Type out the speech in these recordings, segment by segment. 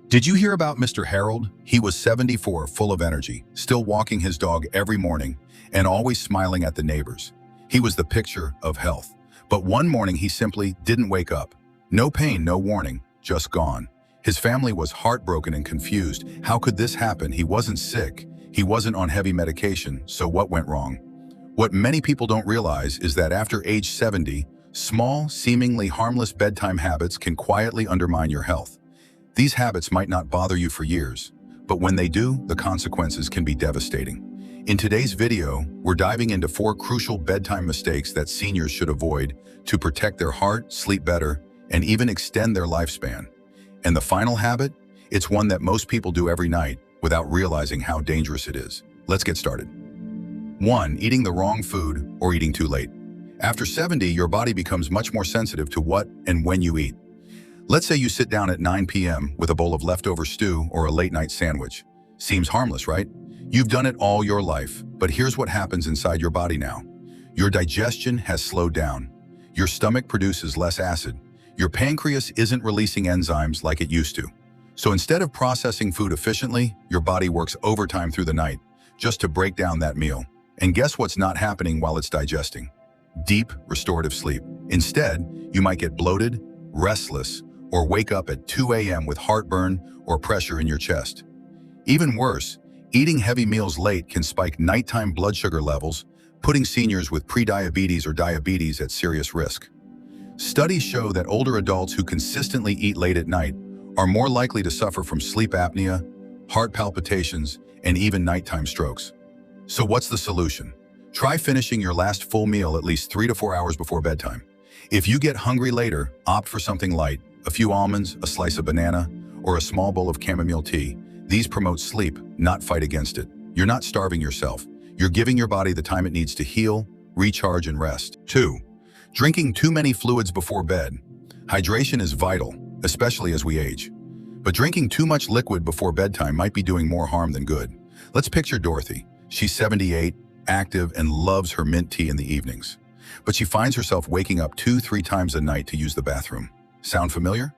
Did you hear about Mr. Harold? He was 74, full of energy, still walking his dog every morning, and always smiling at the neighbors. He was the picture of health. But one morning he simply didn't wake up. No pain, no warning, just gone. His family was heartbroken and confused. How could this happen? He wasn't sick. He wasn't on heavy medication, so what went wrong? What many people don't realize is that after age 70, small, seemingly harmless bedtime habits can quietly undermine your health. These habits might not bother you for years, but when they do, the consequences can be devastating. In today's video, we're diving into 4 crucial bedtime mistakes that seniors should avoid to protect their heart, sleep better, and even extend their lifespan. And the final habit? It's one that most people do every night without realizing how dangerous it is. Let's get started. 1. Eating the wrong food or eating too late. After 70, your body becomes much more sensitive to what and when you eat. Let's say you sit down at 9 p.m. with a bowl of leftover stew or a late-night sandwich. Seems harmless, right? You've done it all your life, but here's what happens inside your body now. Your digestion has slowed down. Your stomach produces less acid. Your pancreas isn't releasing enzymes like it used to. So instead of processing food efficiently, your body works overtime through the night just to break down that meal. And guess what's not happening while it's digesting? Deep, restorative sleep. Instead, you might get bloated, restless, or wake up at 2 a.m. with heartburn or pressure in your chest. Even worse, eating heavy meals late can spike nighttime blood sugar levels, putting seniors with prediabetes or diabetes at serious risk. Studies show that older adults who consistently eat late at night are more likely to suffer from sleep apnea, heart palpitations, and even nighttime strokes. So what's the solution? Try finishing your last full meal at least 3 to 4 hours before bedtime. If you get hungry later, opt for something light. A few almonds, a slice of banana, or a small bowl of chamomile tea. These promote sleep, not fight against it. You're not starving yourself. You're giving your body the time it needs to heal, recharge, and rest. 2. Drinking too many fluids before bed. Hydration is vital, especially as we age. But drinking too much liquid before bedtime might be doing more harm than good. Let's picture Dorothy. She's 78, active, and loves her mint tea in the evenings. But she finds herself waking up 2-3 times a night to use the bathroom. Sound familiar?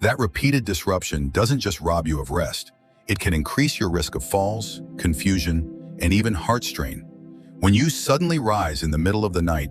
That repeated disruption doesn't just rob you of rest. It can increase your risk of falls, confusion, and even heart strain. When you suddenly rise in the middle of the night,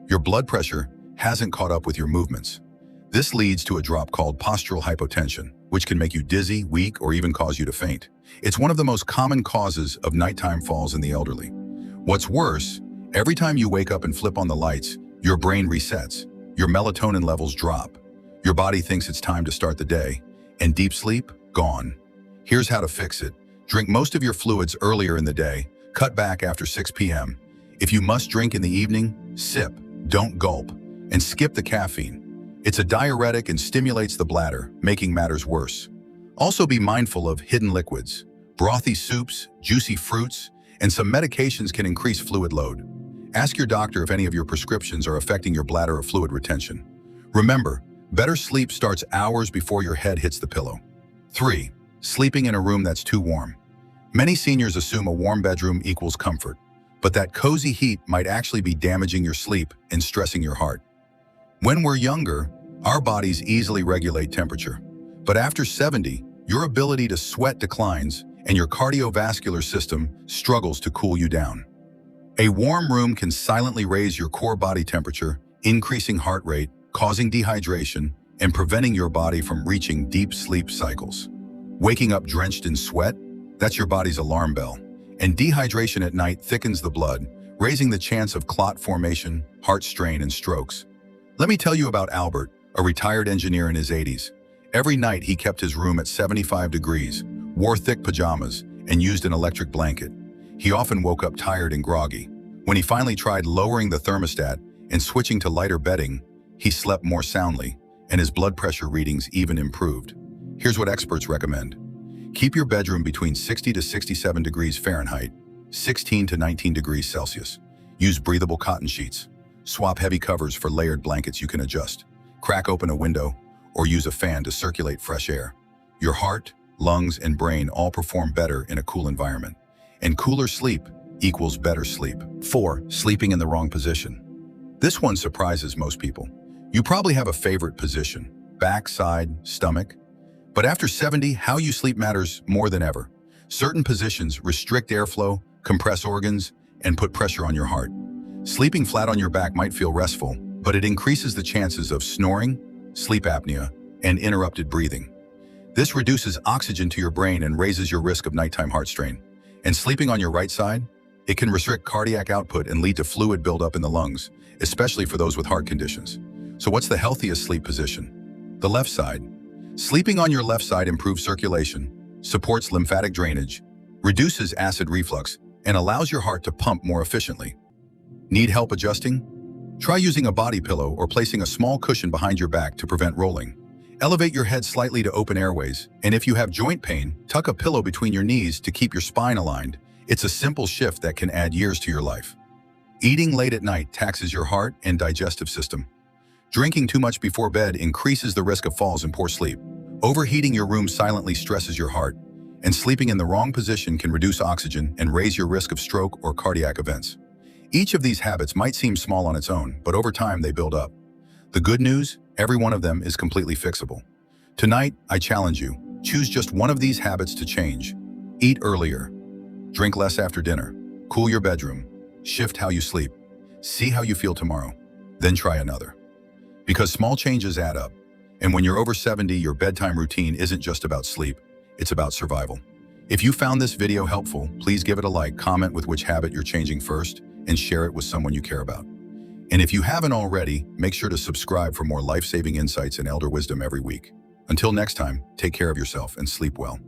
your blood pressure hasn't caught up with your movements. This leads to a drop called postural hypotension, which can make you dizzy, weak, or even cause you to faint. It's one of the most common causes of nighttime falls in the elderly. What's worse, every time you wake up and flip on the lights, your brain resets. Your melatonin levels drop. Your body thinks it's time to start the day, and deep sleep, gone. Here's how to fix it. Drink most of your fluids earlier in the day, cut back after 6 p.m. If you must drink in the evening, sip, don't gulp, and skip the caffeine. It's a diuretic and stimulates the bladder, making matters worse. Also be mindful of hidden liquids. Brothy soups, juicy fruits, and some medications can increase fluid load. Ask your doctor if any of your prescriptions are affecting your bladder or fluid retention. Remember, better sleep starts hours before your head hits the pillow. 3. Sleeping in a room that's too warm. Many seniors assume a warm bedroom equals comfort, but that cozy heat might actually be damaging your sleep and stressing your heart. When we're younger, our bodies easily regulate temperature, but after 70, your ability to sweat declines and your cardiovascular system struggles to cool you down. A warm room can silently raise your core body temperature, increasing heart rate, causing dehydration, and preventing your body from reaching deep sleep cycles. Waking up drenched in sweat, that's your body's alarm bell. And dehydration at night thickens the blood, raising the chance of clot formation, heart strain, and strokes. Let me tell you about Albert, a retired engineer in his 80s. Every night he kept his room at 75 degrees, wore thick pajamas, and used an electric blanket. He often woke up tired and groggy. When he finally tried lowering the thermostat and switching to lighter bedding, he slept more soundly, and his blood pressure readings even improved. Here's what experts recommend. Keep your bedroom between 60 to 67 degrees Fahrenheit, 16 to 19 degrees Celsius. Use breathable cotton sheets. Swap heavy covers for layered blankets you can adjust. Crack open a window or use a fan to circulate fresh air. Your heart, lungs, and brain all perform better in a cool environment. And cooler sleep equals better sleep. 4. Sleeping in the wrong position. This one surprises most people. You probably have a favorite position, back, side, stomach. But after 70, how you sleep matters more than ever. Certain positions restrict airflow, compress organs, and put pressure on your heart. Sleeping flat on your back might feel restful, but it increases the chances of snoring, sleep apnea, and interrupted breathing. This reduces oxygen to your brain and raises your risk of nighttime heart strain. And sleeping on your right side, it can restrict cardiac output and lead to fluid buildup in the lungs, especially for those with heart conditions. So what's the healthiest sleep position? The left side. Sleeping on your left side improves circulation, supports lymphatic drainage, reduces acid reflux, and allows your heart to pump more efficiently. Need help adjusting? Try using a body pillow or placing a small cushion behind your back to prevent rolling. Elevate your head slightly to open airways, and if you have joint pain, tuck a pillow between your knees to keep your spine aligned. It's a simple shift that can add years to your life. Eating late at night taxes your heart and digestive system. Drinking too much before bed increases the risk of falls and poor sleep. Overheating your room silently stresses your heart, and sleeping in the wrong position can reduce oxygen and raise your risk of stroke or cardiac events. Each of these habits might seem small on its own, but over time they build up. The good news, every one of them is completely fixable. Tonight, I challenge you, choose just one of these habits to change. Eat earlier. Drink less after dinner. Cool your bedroom. Shift how you sleep. See how you feel tomorrow. Then try another. Because small changes add up. And when you're over 70, your bedtime routine isn't just about sleep, it's about survival. If you found this video helpful, please give it a like, comment with which habit you're changing first, and share it with someone you care about. And if you haven't already, make sure to subscribe for more life-saving insights and elder wisdom every week. Until next time, take care of yourself and sleep well.